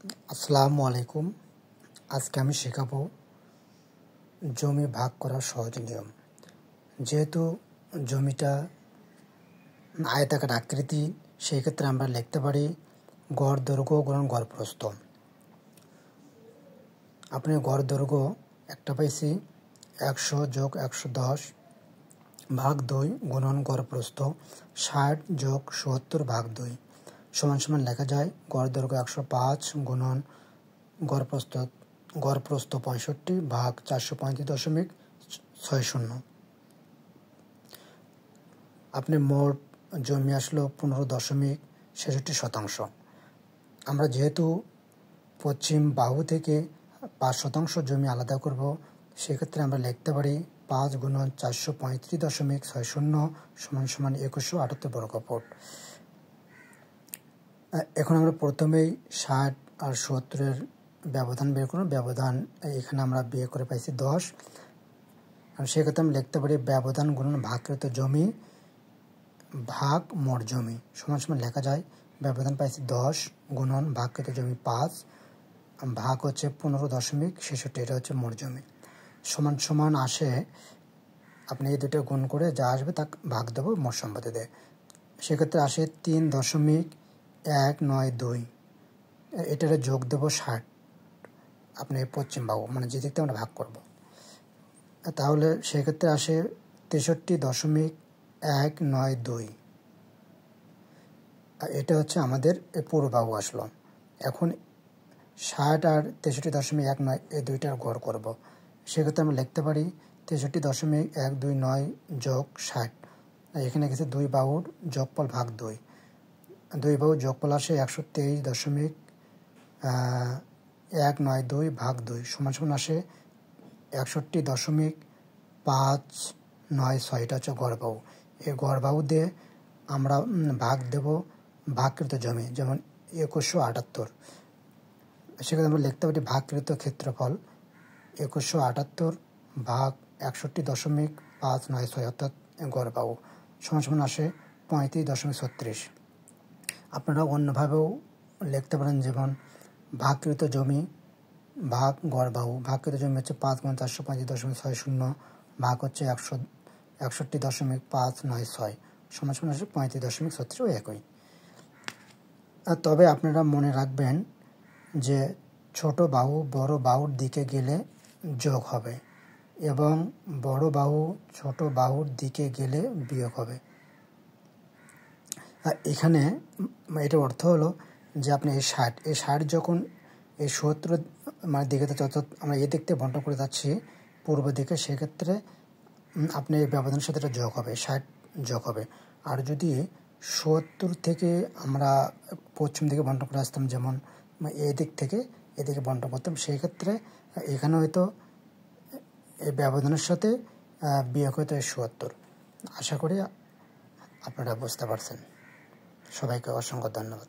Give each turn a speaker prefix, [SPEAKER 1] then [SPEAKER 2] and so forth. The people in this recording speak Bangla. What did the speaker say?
[SPEAKER 1] আসসালামু আলাইকুম। আজকে আমি শেখাবো জমি ভাগ করার সহজ নিয়ম। যেহেতু জমিটা আয়তাকার আকৃতি, সেই ক্ষেত্রে আমরা লিখতে পারি গড় দৈর্ঘ্য গুণন গড় প্রস্থ। আপনি গড় দৈর্ঘ্য একটা পাইছি 100 যোগ 110 ভাগ 2 গুণন গড় প্রস্থ 60 যোগ 70 ভাগ 2 সমান সমান লেখা যায় গড় দৈর্ঘ্য 105 গুণন গড় প্রস্থ 65 ভাগ 435.60। আপনি মোট জমি আসলো 15.63%। আমরা যেহেতু পশ্চিম বাহু থেকে 5% জমি আলাদা করব, সেক্ষেত্রে আমরা লিখতে পারি 5 গুণন 435.60 সমান সমান 2178 বর্গফুট। এখন আমরা প্রথমেই 60 আর 70-এর ব্যবধান বের করব। ব্যবধান এখানে আমরা বিয়ে করে পাইছি 10, আর সেক্ষেত্রে আমরা লিখতে পারি ব্যবধান গুণন ভাগকৃত জমি ভাগ মোট জমি সমান সমান লেখা যায় ব্যবধান পাইছি 10 গুণন ভাগকৃত জমি 5 ভাগ হচ্ছে 15.63, এটা হচ্ছে মোট জমি সমান সমান আসে। আপনি এই দুটো গুণ করে যা আসবে তা ভাগ দেবো মোট সম্পদে দেয়, সেক্ষেত্রে আসে 3.192। এটারে যোগ দেবো 60, আপনি পশ্চিম বাহু মানে যে দিকটা আমরা ভাগ করব, তাহলে সেক্ষেত্রে আসে 63.192। এটা হচ্ছে আমাদের পূর্ব বাহু আসলো। এখন 60 আর 63.19 এই দুইটার গড় করব, সেক্ষেত্রে আমরা লিখতে পারি 63.129 যোগ 60। এখানে গেছে দুই বাহুর যোগফল ভাগ 2, দুই বাহুর যোগফল আসে 123.192 ভাগ 2 সমান সমান আসে 61.596। এটা হচ্ছে গড় বাহু। এই গড় বাহু দিয়ে আমরা ভাগ দেব ভাগকৃত জমি, যেমন 2178। সেক্ষেত্রে আমরা লিখতে পারি ভাগকৃত ক্ষেত্রফল 2178 ভাগ 61.596, অর্থাৎ গড় বাহু সমান সমান আসে 35.36। আপনারা অন্যভাবেও লিখতে পারেন, যেমন ভাগকৃত জমি ভাগ গড় বাহু। ভাগকৃত জমি হচ্ছে 5 গুণ 435.60 ভাগ হচ্ছে 61.596 সমান সমান আসে 35.36, একই। তবে আপনারা মনে রাখবেন যে ছোট বাহু বড় বাহুর দিকে গেলে যোগ হবে এবং বড় বাহু ছোট বাহুর দিকে গেলে বিয়োগ হবে। এখানে এটার অর্থ হলো যে আপনি এই 60 যখন এই 70 মানে দিকে অর্থাৎ আমরা এই দিক থেকে বন্টন করে যাচ্ছি পূর্ব দিকে, সেক্ষেত্রে আপনি এই ব্যবধানের সাথে এটা যোগ হবে, 60 যোগ হবে। আর যদি 70 থেকে আমরা পশ্চিম দিকে বন্টন করে আসতাম, যেমন এই দিক থেকে এদিকে বন্টন করতাম, সেই ক্ষেত্রে এখানে হয়তো এই ব্যবধানের সাথে বিয়োগ হয়তো 70। আশা করি আপনারা বুঝতে পারছেন। সবাইকে অসংখ্য ধন্যবাদ।